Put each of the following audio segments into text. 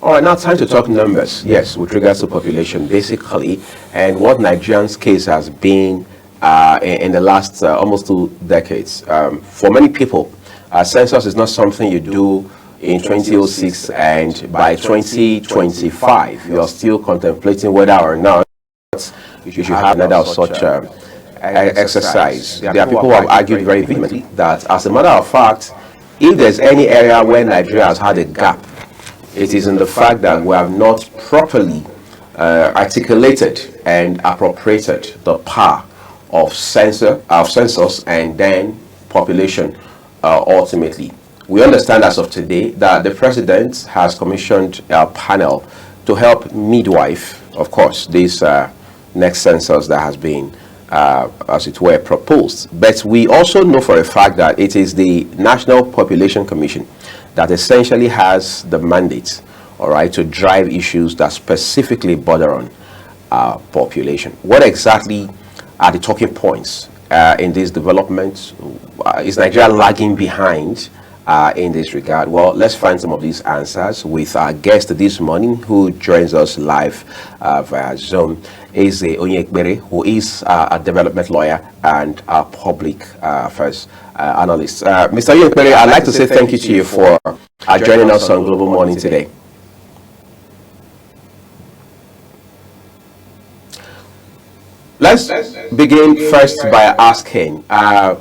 All right, now time to talk numbers. Yes, with regards to population, basically, and what Nigerians' case has been in the last almost 2 decades. For many people, census is not something you do in 2006, and by 2025, you're still contemplating whether or not you should have another such exercise. There are people who have argued very vehemently that, as a matter of fact, if there's any area where Nigeria has had a gap, it is in the fact that we have not properly articulated and appropriated the power of census and then population ultimately. We understand as of today that the president has commissioned a panel to help midwife, of course, this next census that has been, as it were, proposed. But we also know for a fact that it is the National Population Commission that essentially has the mandate, all right, to drive issues that specifically border on population. What exactly are the talking points in this development? Is Nigeria lagging behind in this regard? Well, let's find some of these answers with our guest this morning, who joins us live via Zoom. Is Onyekpere, who is a development lawyer and a public affairs analyst. Mr. Onyekpere, I'd like to say thank you to you for joining us on Global Morning today. Let's begin first by asking, I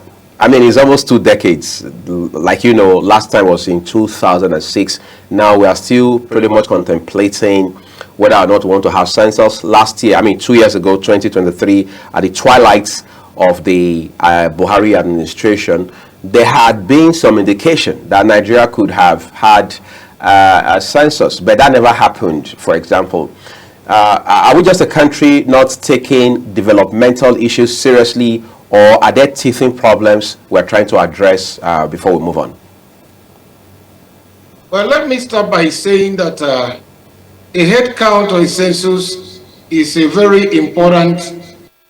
mean, it's almost 2 decades. Like you know, last time was in 2006. Now we are still pretty much contemplating whether or not we want to have census. Last year, I mean 2 years ago, 2023, at the twilight of the Buhari administration, there had been some indication that Nigeria could have had a census, but that never happened, for example. Are we just a country not taking developmental issues seriously, or are there teething problems we're trying to address before we move on? Well, let me start by saying that a head count or a census is a very important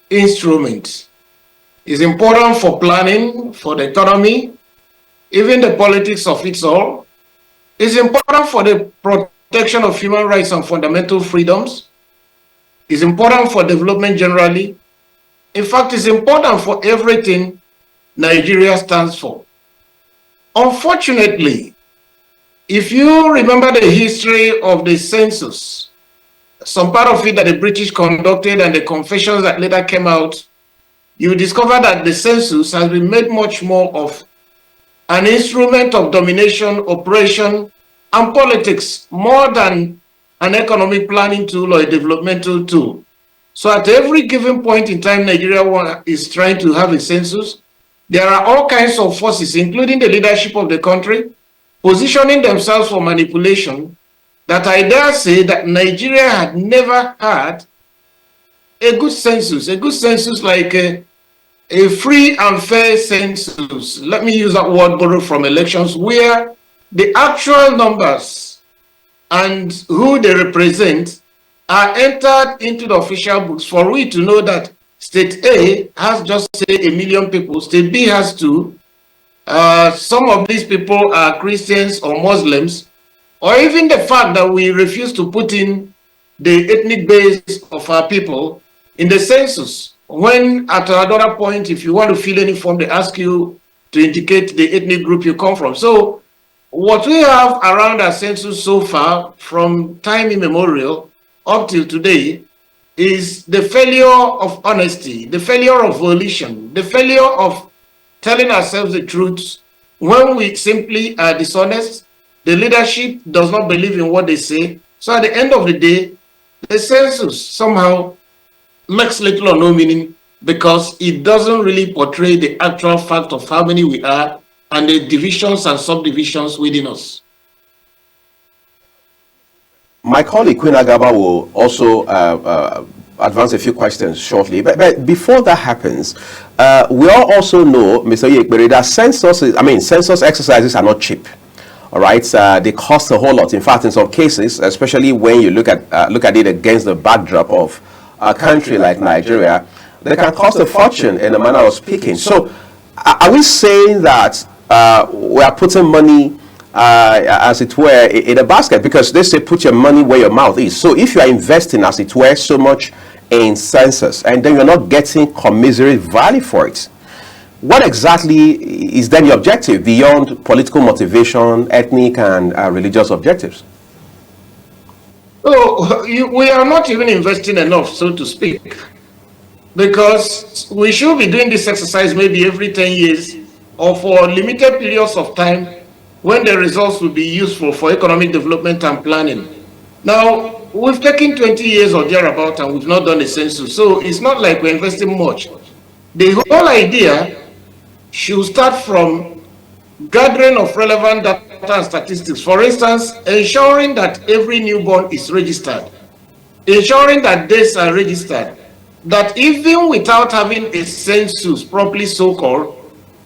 instrument. It's important for planning, for the economy, even the politics of it all. It's important for the protection of human rights and fundamental freedoms. It's important for development generally. In fact, it's important for everything Nigeria stands for. Unfortunately, if you remember the history of the census, some part of it that the British conducted and the confessions that later came out, you discover that the census has been made much more of an instrument of domination, oppression, and politics, more than an economic planning tool or a developmental tool. So at every given point in time, Nigeria is trying to have a census. There are all kinds of forces, including the leadership of the country, positioning themselves for manipulation, that I dare say that Nigeria had never had a good census like a free and fair census. Let me use that word borrowed from elections, where the actual numbers and who they represent are entered into the official books for we to know that state A has just say 1 million people, state B has 2. Some of these people are Christians or Muslims, or even the fact that we refuse to put in the ethnic base of our people in the census. When at another point, if you want to fill any form, they ask you to indicate the ethnic group you come from. So what we have around our census so far, from time immemorial up till today, is the failure of honesty, the failure of volition, the failure of telling ourselves the truth when we simply are dishonest. The leadership does not believe in what they say. So at the end of the day, the census somehow makes little or no meaning, because it doesn't really portray the actual fact of how many we are and the divisions and subdivisions within us. My colleague Queen Agaba will also advance a few questions shortly. But before that happens, we all also know, Mr. Onyekpere, that census exercises are not cheap. All right, they cost a whole lot. In fact, in some cases, especially when you look at it against the backdrop of a country like Nigeria, they can cost a fortune, in a manner of speaking. So, are we saying that we are putting money as it were, in a basket, because they say put your money where your mouth is. So if you are investing, as it were, so much in census, and then you're not getting commensurate value for it, what exactly is then the objective beyond political motivation, ethnic and religious objectives? Oh, we are not even investing enough, so to speak, because we should be doing this exercise maybe every 10 years or for limited periods of time when the results will be useful for economic development and planning. Now, we've taken 20 years or thereabout and we've not done a census, so it's not like we're investing much. The whole idea should start from gathering of relevant data and statistics. For instance, ensuring that every newborn is registered, ensuring that deaths are registered, that even without having a census properly so-called,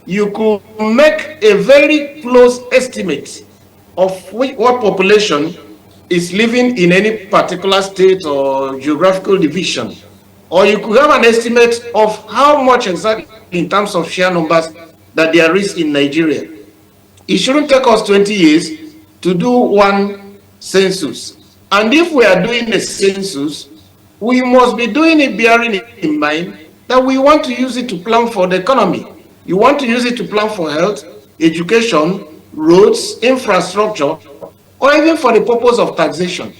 you could make a very close estimate of what population is living in any particular state or geographical division. Or you could have an estimate of how much exactly in terms of sheer numbers that there is in Nigeria. It shouldn't take us 20 years to do one census. And if we are doing a census, we must be doing it bearing in mind that we want to use it to plan for the economy. You want to use it to plan for health, education, roads, infrastructure, or even for the purpose of taxation.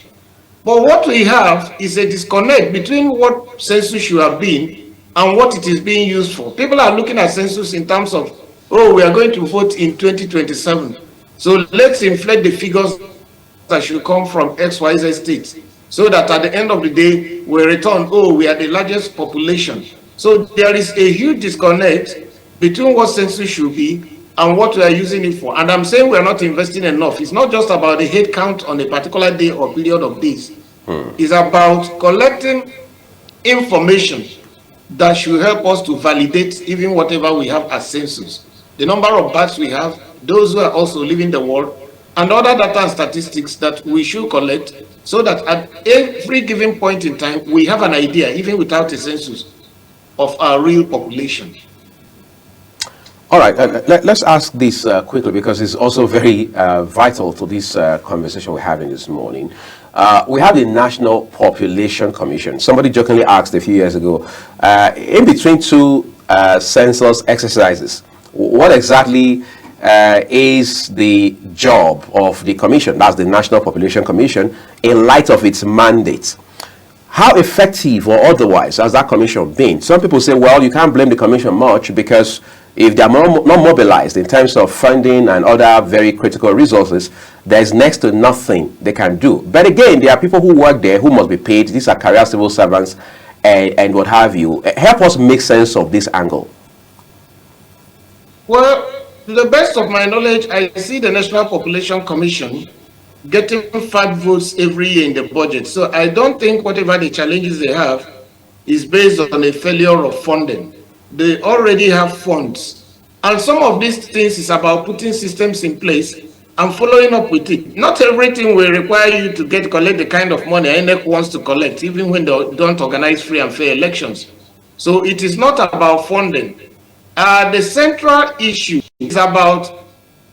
But what we have is a disconnect between what census should have been and what it is being used for. People are looking at census in terms of, oh, we are going to vote in 2027. So let's inflate the figures that should come from XYZ states so that at the end of the day, we return, oh, we are the largest population. So there is a huge disconnect between what census should be and what we are using it for. And I'm saying we are not investing enough. It's not just about the head count on a particular day or period of days. It's about collecting information that should help us to validate even whatever we have as census. The number of births we have, those who are also leaving the world, and other data and statistics that we should collect so that at every given point in time, we have an idea, even without a census, of our real population. All right, let's ask this quickly because it's also very vital to this conversation we're having this morning. We have the National Population Commission. Somebody jokingly asked a few years ago, in between two census exercises, what exactly is the job of the commission, that's the National Population Commission, in light of its mandate? How effective or otherwise has that commission been? Some people say, well, you can't blame the commission much because if they are not mobilized in terms of funding and other very critical resources, there's next to nothing they can do. But again, there are people who work there who must be paid. These are career civil servants and what have you. Help us make sense of this angle. Well, to the best of my knowledge, I see the National Population Commission getting 5 votes every year in the budget. So I don't think whatever the challenges they have is based on a failure of funding. They already have funds. And some of these things is about putting systems in place and following up with it. Not everything will require you to collect the kind of money INEC wants to collect, even when they don't organize free and fair elections. So it is not about funding. The central issue is about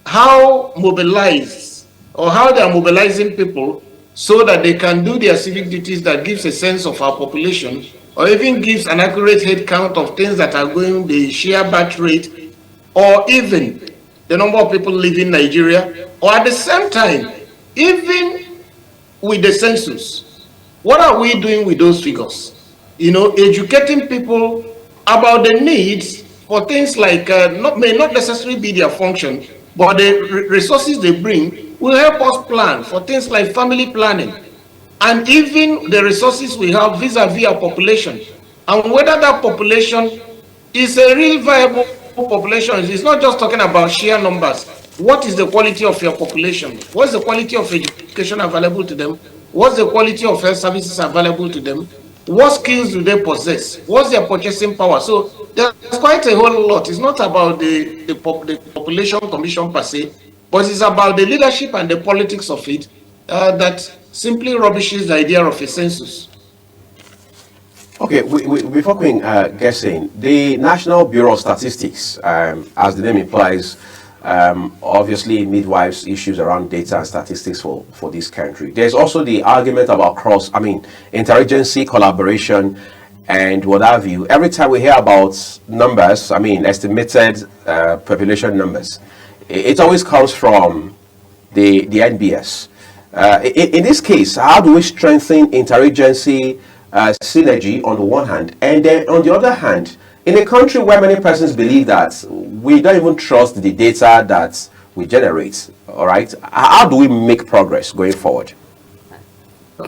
how mobilized or how they are mobilizing people so that they can do their civic duties that gives a sense of our population or even gives an accurate head count of things that are going, the sheer birth rate, or even the number of people living in Nigeria, or at the same time, even with the census, what are we doing with those figures? You know, educating people about the needs for things like, may not necessarily be their function, but the resources they bring will help us plan for things like family planning, and even the resources we have vis-a-vis our population, and whether that population is a real viable population. It's not just talking about sheer numbers. What is the quality of your population? What's the quality of education available to them? What's the quality of health services available to them? What skills do they possess? What's their purchasing power? So there's quite a whole lot. It's not about the population commission per se, but it's about the leadership and the politics of it that simply rubbishes the idea of a census. Okay, before going guessing, the National Bureau of Statistics, as the name implies, obviously midwives issues around data and statistics for this country. There's also the argument about interagency collaboration and what have you. Every time we hear about numbers, estimated population numbers, it always comes from the NBS. In this case, how do we strengthen interagency synergy on the one hand, and then on the other hand, in a country where many persons believe that we don't even trust the data that we generate, all right, how do we make progress going forward?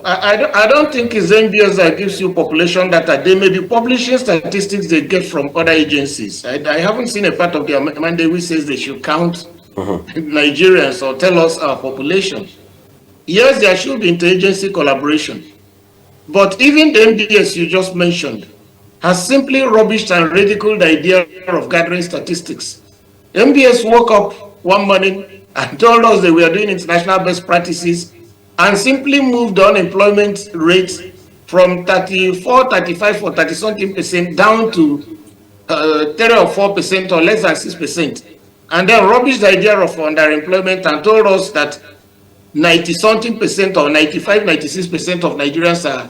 I don't think it's NBS that gives you population data. They may be publishing statistics they get from other agencies. I haven't seen a part of their mandate which says they should count Nigerians or tell us our population. Yes, there should be interagency collaboration. But even the NBS you just mentioned has simply rubbished and ridiculed the idea of gathering statistics. NBS woke up one morning and told us that we are doing international best practices and simply moved the unemployment rate from 34, 35 or 30-something% down to 3 or 4% or less than 6%. And then rubbished the idea of underemployment and told us that 90-something% or 95, 96% of Nigerians are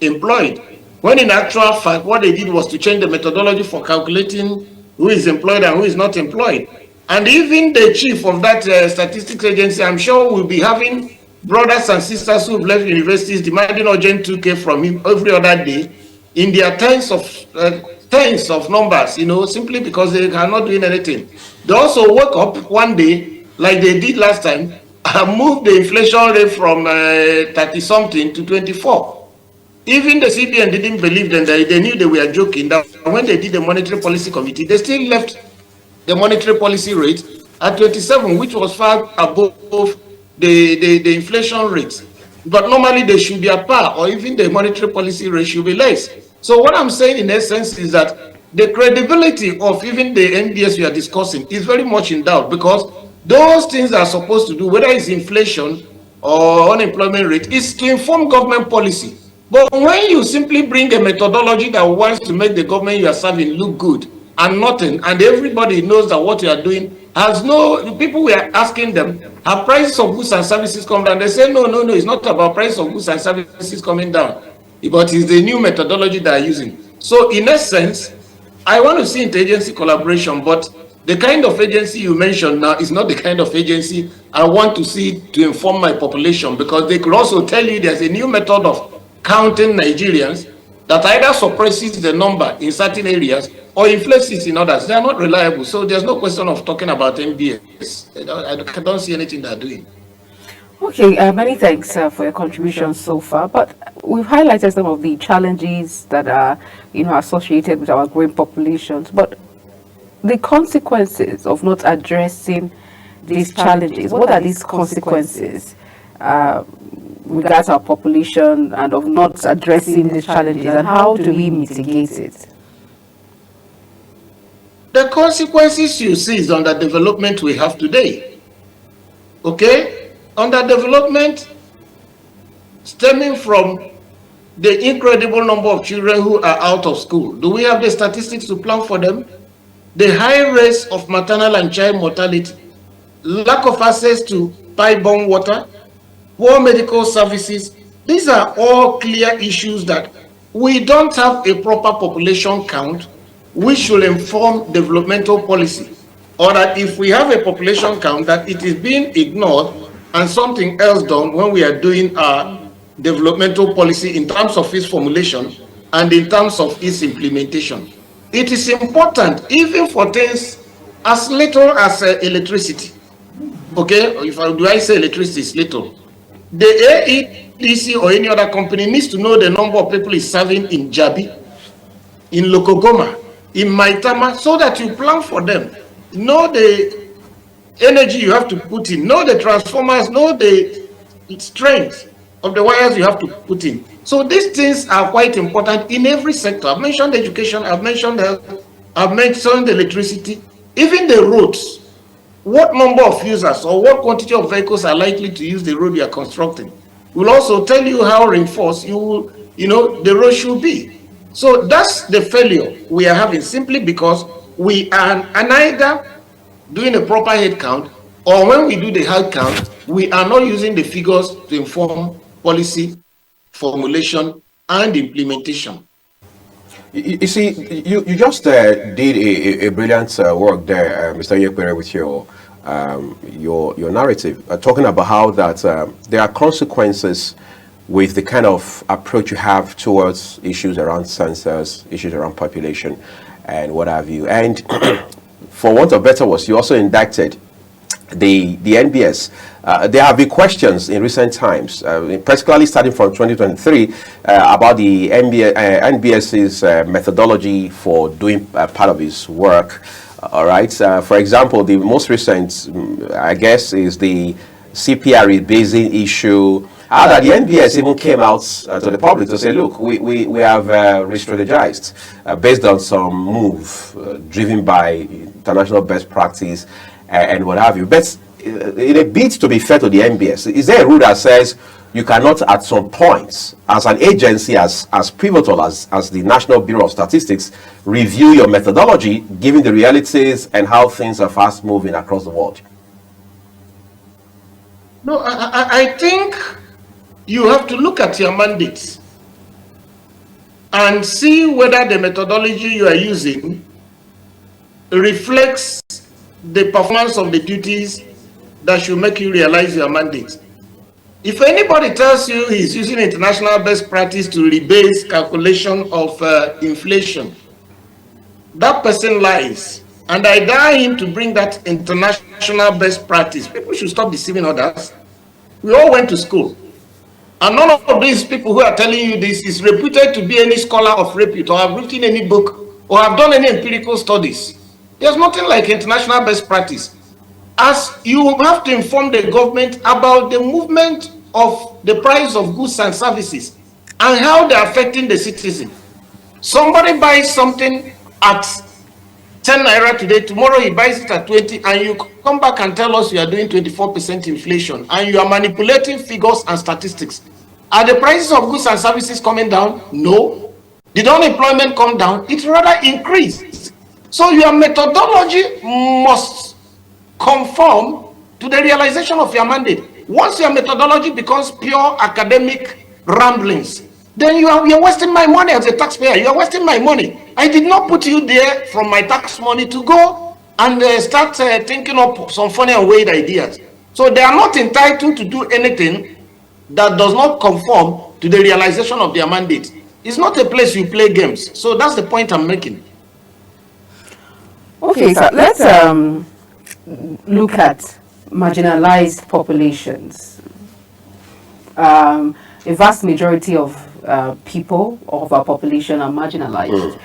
employed. When in actual fact, what they did was to change the methodology for calculating who is employed and who is not employed. And even the chief of that statistics agency, I'm sure, will be having brothers and sisters who've left universities demanding urgent 2K from him every other day in their tens of numbers, simply because they are not doing anything. They also woke up one day, like they did last time, and moved the inflation rate from 30-something to 24. Even the CBN didn't believe them. They knew they were joking. That when they did the monetary policy committee, they still left the monetary policy rate at 27, which was far above the inflation rate. But normally they should be at par, or even the monetary policy rate should be less. So what I'm saying in essence is that the credibility of even the NBS we are discussing is very much in doubt, because those things are supposed to do, whether it's inflation or unemployment rate, is to inform government policy. But when you simply bring a methodology that wants to make the government you are serving look good and nothing, and everybody knows that what you are doing has no, people we are asking them, have prices of goods and services come down? They say, no, it's not about price of goods and services coming down, but it's the new methodology they are using. So in essence, I want to see interagency collaboration, but the kind of agency you mentioned now is not the kind of agency I want to see to inform my population, because they could also tell you there's a new method of counting Nigerians that either suppresses the number in certain areas or inflates it in others. They are not reliable. So there's no question of talking about NBS. I don't see anything they're doing. Okay, many thanks for your contribution so far. But we've highlighted some of the challenges that are, associated with our growing populations. But the consequences of not addressing these challenges, what are these consequences regards our population and of not addressing these challenges, and how do we mitigate it? The consequences you see is on the development we have today. Okay? Underdevelopment stemming from the incredible number of children who are out of school. Do we have the statistics to plan for them? The high rates of maternal and child mortality, lack of access to pipe-borne water, poor medical services. These are all clear issues that we don't have a proper population count which should inform developmental policy, or that if we have a population count, that it is being ignored and something else done when we are doing our developmental policy in terms of its formulation and in terms of its implementation. It is important even for things as little as electricity. Okay, do I say electricity is little? The AEDC or any other company needs to know the number of people it's serving in Jabi, in Lokogoma, in Maitama, so that you plan for them. Know the energy you have to put in, know the transformers, know the strength of the wires you have to put in. So these things are quite important in every sector. I've mentioned education, I've mentioned health, I've mentioned electricity, even the roads. What number of users or what quantity of vehicles are likely to use the road you are constructing will also tell you how reinforced the road should be. So that's the failure we are having, simply because we are neither doing a proper head count, or when we do the head count, we are not using the figures to inform policy formulation and implementation. You see, you just did a brilliant work there, Mr. Onyekpere, with your narrative, talking about how that there are consequences with the kind of approach you have towards issues around census, issues around population, and what have you. And for want of better words, you also indicted the NBS. There have been questions in recent times, particularly starting from 2023, about the NBS's methodology for doing part of its work. All right. For example, the most recent, I guess, is the CPRE basing issue. That the NBS even came out to the public to say, look, we have re-strategized based on some move driven by international best practice and what have you. But in a bid to be fair to the NBS, is there a rule that says you cannot at some point, as an agency as pivotal as the National Bureau of Statistics, review your methodology given the realities and how things are fast moving across the world? No, I think you have to look at your mandates and see whether the methodology you are using reflects the performance of the duties that should make you realize your mandate. If anybody tells you he's using international best practice to rebase calculation of inflation, that person lies. And I dare him to bring that international best practice. People should stop deceiving others. We all went to school. And none of these people who are telling you this is reputed to be any scholar of repute or have written any book or have done any empirical studies. There's nothing like international best practice. As you have to inform the government about the movement of the price of goods and services and how they're affecting the citizen. Somebody buys something at 10 naira today, tomorrow he buys it at 20, and you come back and tell us you are doing 24% inflation and you are manipulating figures and statistics. Are the prices of goods and services coming down? No. Did unemployment come down? It rather increased. So your methodology must conform to the realization of your mandate. Once your methodology becomes pure academic ramblings, then you're wasting my money as a taxpayer. You're wasting my money. I did not put you there from my tax money to go and start thinking up some funny and weird ideas. So they are not entitled to do anything that does not conform to the realization of their mandate. It's not a place you play games. So that's the point I'm making. Okay, so let's look at marginalized populations. A vast majority of people of our population are marginalized.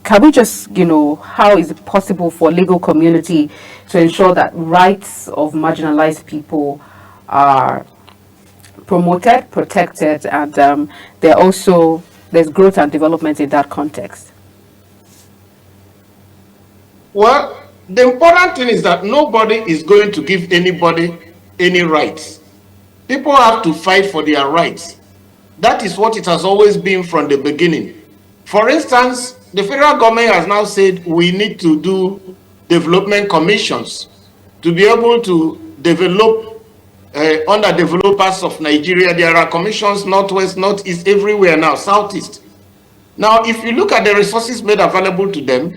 Can we just, how is it possible for legal community to ensure that rights of marginalized people are promoted, protected, and there's growth and development in that context? Well, the important thing is that nobody is going to give anybody any rights. People have to fight for their rights. That is what it has always been from the beginning. For instance, the federal government has now said we need to do development commissions to be able to develop underdeveloped parts of Nigeria. There are commissions northwest, northeast, everywhere now, southeast. Now, if you look at the resources made available to them,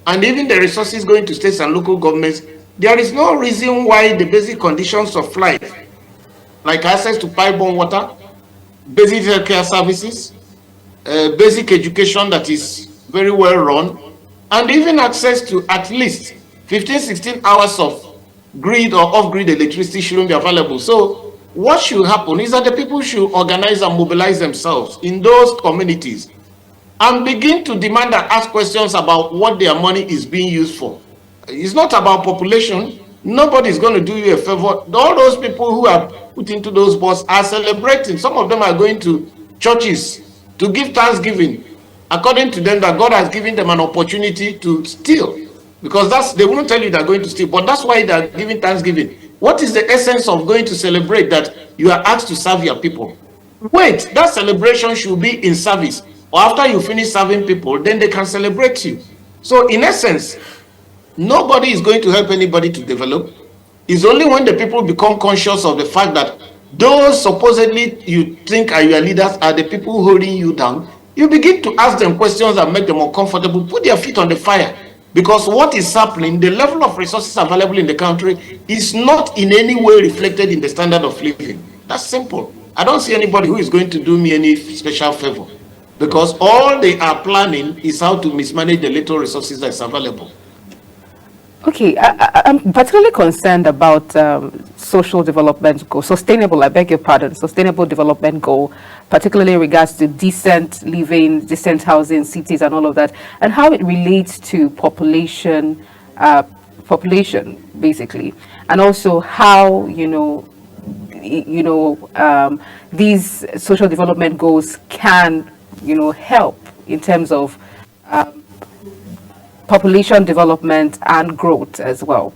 and even the resources going to states and local governments, there is no reason why the basic conditions of life, like access to pipe-borne water, basic healthcare services, basic education that is very well run, and even access to at least 15, 16 hours of grid or off-grid electricity shouldn't be available. So what should happen is that the people should organize and mobilize themselves in those communities and begin to demand and ask questions about what their money is being used for. It's not about population. Nobody is going to do you a favor. All those people who are put into those boards are celebrating. Some of them are going to churches to give thanksgiving, according to them that God has given them an opportunity to steal. Because they wouldn't tell you they're going to steal, but that's why they're giving thanksgiving. What is the essence of going to celebrate that you are asked to serve your people? Wait, that celebration should be in service. Or after you finish serving people, then they can celebrate you. So in essence, Nobody is going to help anybody to develop. It's only when the people become conscious of the fact that those supposedly you think are your leaders are the people holding you down, you begin to ask them questions that make them uncomfortable, put their feet on the fire. Because what is happening, the level of resources available in the country is not in any way reflected in the standard of living. That's simple. I don't see anybody who is going to do me any special favor, because all they are planning is how to mismanage the little resources that's available. Okay, I'm particularly concerned about social development goal, sustainable, I beg your pardon, sustainable development goal, particularly in regards to decent living, decent housing, cities and all of that, and how it relates to population, basically, and also how, these social development goals can, help in terms of population development and growth as well.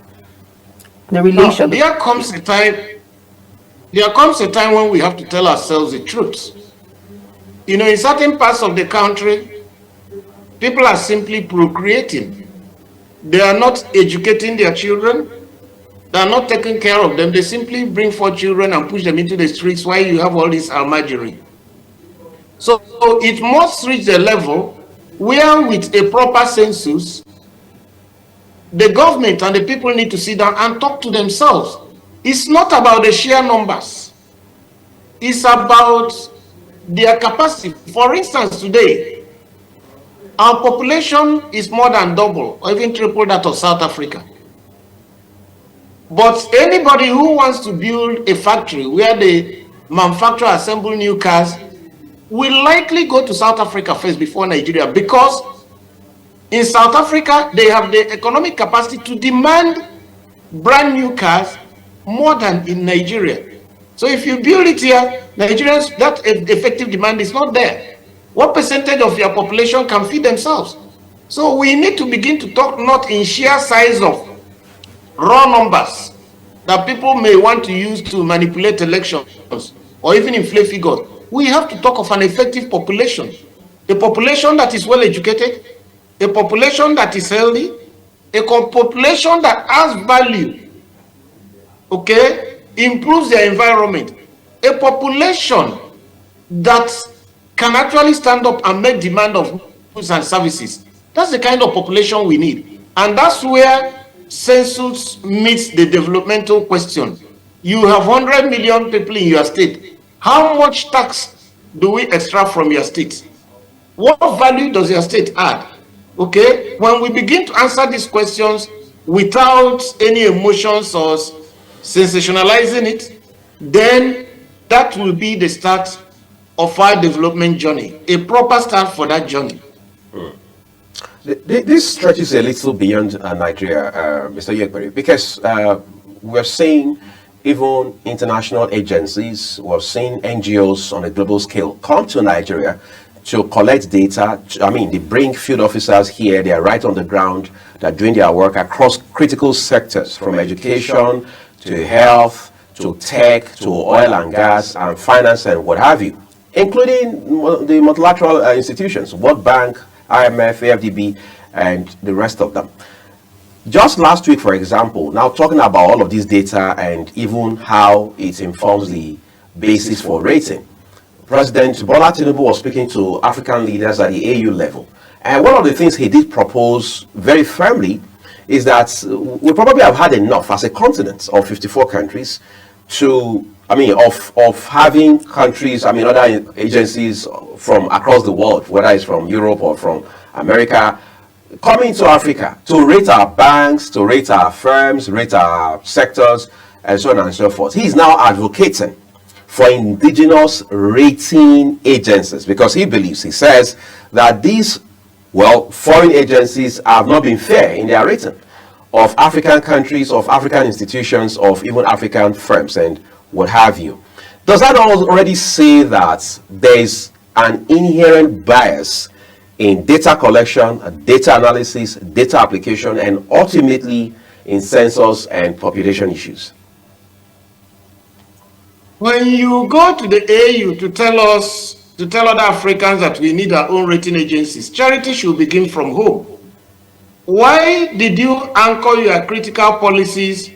The relation. Now, there comes a time when we have to tell ourselves the truth. In certain parts of the country, people are simply procreating. They are not educating their children. They are not taking care of them. They simply bring forth children and push them into the streets while you have all this almagery. So it must reach the level where, with a proper census, the government and the people need to sit down and talk to themselves. It's not about the sheer numbers. It's about their capacity. For instance, today, our population is more than double or even triple that of South Africa. But anybody who wants to build a factory where they manufacture, assemble new cars, will likely go to South Africa first before Nigeria, because in South Africa, they have the economic capacity to demand brand new cars more than in Nigeria. So if you build it here, Nigerians, that effective demand is not there. What percentage of your population can feed themselves? So we need to begin to talk not in sheer size of raw numbers that people may want to use to manipulate elections or even inflate figures. We have to talk of an effective population, a population that is well educated, a population that is healthy, a population that has value, okay, improves their environment, a population that can actually stand up and make demand of goods and services. That's the kind of population we need. And that's where census meets the developmental question. You have 100 million people in your state. How much tax do we extract from your state? What value does your state add? Okay, when we begin to answer these questions without any emotions or sensationalizing it, then that will be the start of our development journey, a proper start for that journey. This stretches a little beyond Nigeria, Mr. Onyekpere, because we're seeing even international agencies, we're seeing NGOs on a global scale come to Nigeria to collect data. I mean, they bring field officers here, they are right on the ground, they're doing their work across critical sectors, from education to health, to tech, to oil and gas, and finance, and what have you, including the multilateral institutions, World Bank, IMF, AFDB, and the rest of them. Just last week, for example, now talking about all of this data and even how it informs the basis for rating, President Bola Tinubu was speaking to African leaders at the AU level. And one of the things he did propose very firmly is that we probably have had enough as a continent of 54 countries to, of having countries, other agencies from across the world, whether it's from Europe or from America, coming to Africa to rate our banks, to rate our firms, rate our sectors, and so on and so forth. He is now advocating for indigenous rating agencies, because he says that these, foreign agencies have not been fair in their rating of African countries, of African institutions, of even African firms, and what have you. Does that already say that there is an inherent bias in data collection, data analysis, data application, and ultimately in census and population issues? When you go to the AU to tell other Africans that we need our own rating agencies, charity should begin from home. why did you anchor your critical policies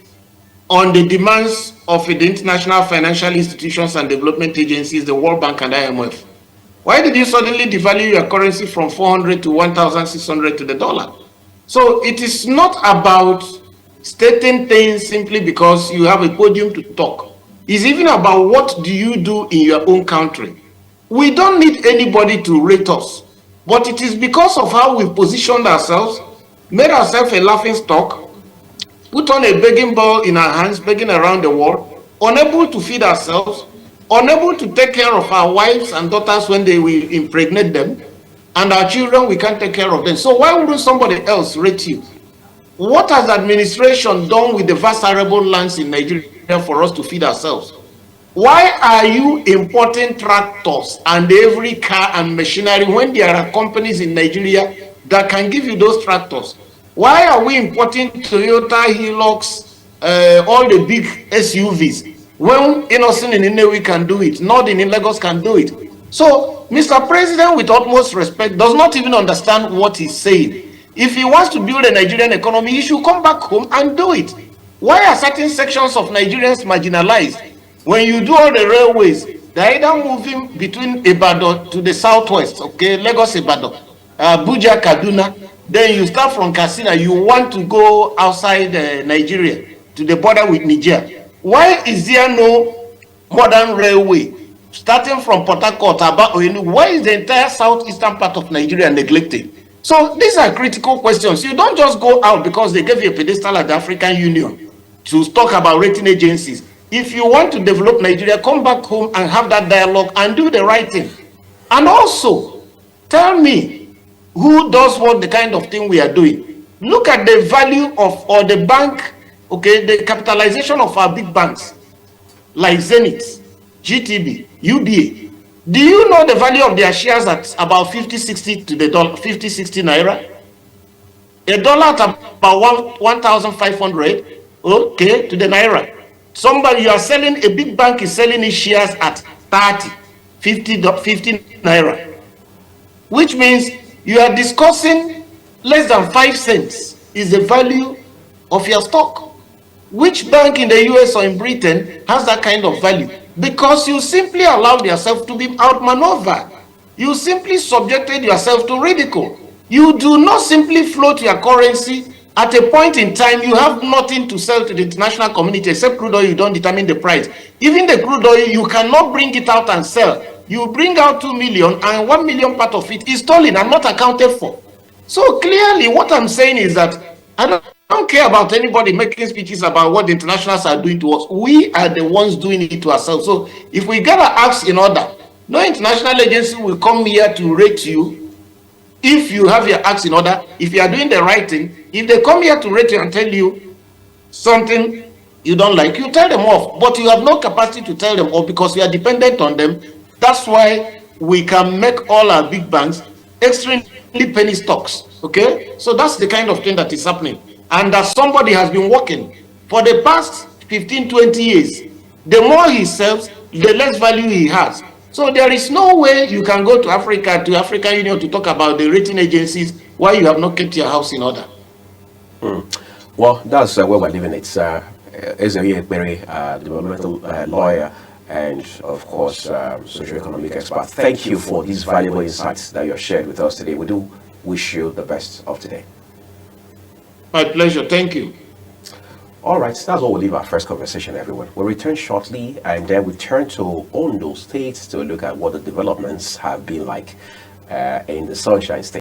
on the demands of the international financial institutions and development agencies, the World Bank and IMF? Why did you suddenly devalue your currency from 400 to 1,600 to the dollar? So it is not about stating things simply because you have a podium to talk. It's even about what do you do in your own country. We don't need anybody to rate us, but it is because of how we positioned ourselves, made ourselves a laughing stock, put on a begging bowl in our hands, begging around the world, unable to feed ourselves, unable to take care of our wives and daughters when they will impregnate them, and our children, we can't take care of them. So why wouldn't somebody else rate you? What has the administration done with the vast arable lands in Nigeria for us to feed ourselves? Why are you importing tractors and every car and machinery when there are companies in Nigeria that can give you those tractors? Why are we importing Toyota Hilux, all the big SUVs, when Innocent in Inewi can do it, Nordin in Lagos can do it? So, Mr. President, with utmost respect, does not even understand what he's saying. If he wants to build a Nigerian economy, he should come back home and do it. Why are certain sections of Nigerians marginalized? When you do all the railways, they're either moving between Ibadan to the southwest, okay, Lagos, Ibadan, Abuja, Kaduna. Then you start from Katsina, you want to go outside Nigeria to the border with Niger. Why is there no modern railway starting from Port Harcourt, Aba, Oyenu? Why is the entire southeastern part of Nigeria neglected? So these are critical questions. You don't just go out because they gave you a pedestal at the African Union to talk about rating agencies. If you want to develop Nigeria, come back home and have that dialogue and do the right thing. And also, tell me who does what the kind of thing we are doing. Look at the value of, or the bank, okay, the capitalization of our big banks, like Zenith, GTB, UBA. Do you know the value of their shares at about 50, 60 to the dollar, 50, 60 naira? A dollar at about 1,500, okay, to the naira. Somebody, you are selling, a big bank is selling its shares at 30, 50 naira, which means you are discussing less than 5 cents is the value of your stock. Which bank in the US or in Britain has that kind of value? Because you simply allowed yourself to be outmaneuvered. You simply subjected yourself to ridicule. You do not simply float your currency. At a point in time, you have nothing to sell to the international community except crude oil. You don't determine the price. Even the crude oil, you cannot bring it out and sell. You bring out 2 million and 1 million part of it is stolen and not accounted for. So clearly what I'm saying is that I don't care about anybody making speeches about what the internationals are doing to us. We are the ones doing it to ourselves. So if we get our acts in order, no international agency will come here to rate you. If you have your acts in order, if you are doing the right thing, if they come here to rate you and tell you something you don't like, you tell them off. But you have no capacity to tell them off because you are dependent on them. That's why we can make all our big banks extremely penny stocks. Okay, so that's the kind of thing that is happening, and that somebody has been working for the past 15-20 years. The more he sells, the less value he has. So there is no way you can go to Africa, to African Union, to talk about the rating agencies while you have not kept your house in order. Well, that's where we're living. It's Onyekpere, developmental lawyer, and of course, socioeconomic expert. Thank you for these valuable insights that you have shared with us today. We do wish you the best of today. My pleasure. Thank you. All right, that's where we'll leave our first conversation, everyone. We'll return shortly, and then we turn to Ondo State to look at what the developments have been like in the Sunshine State.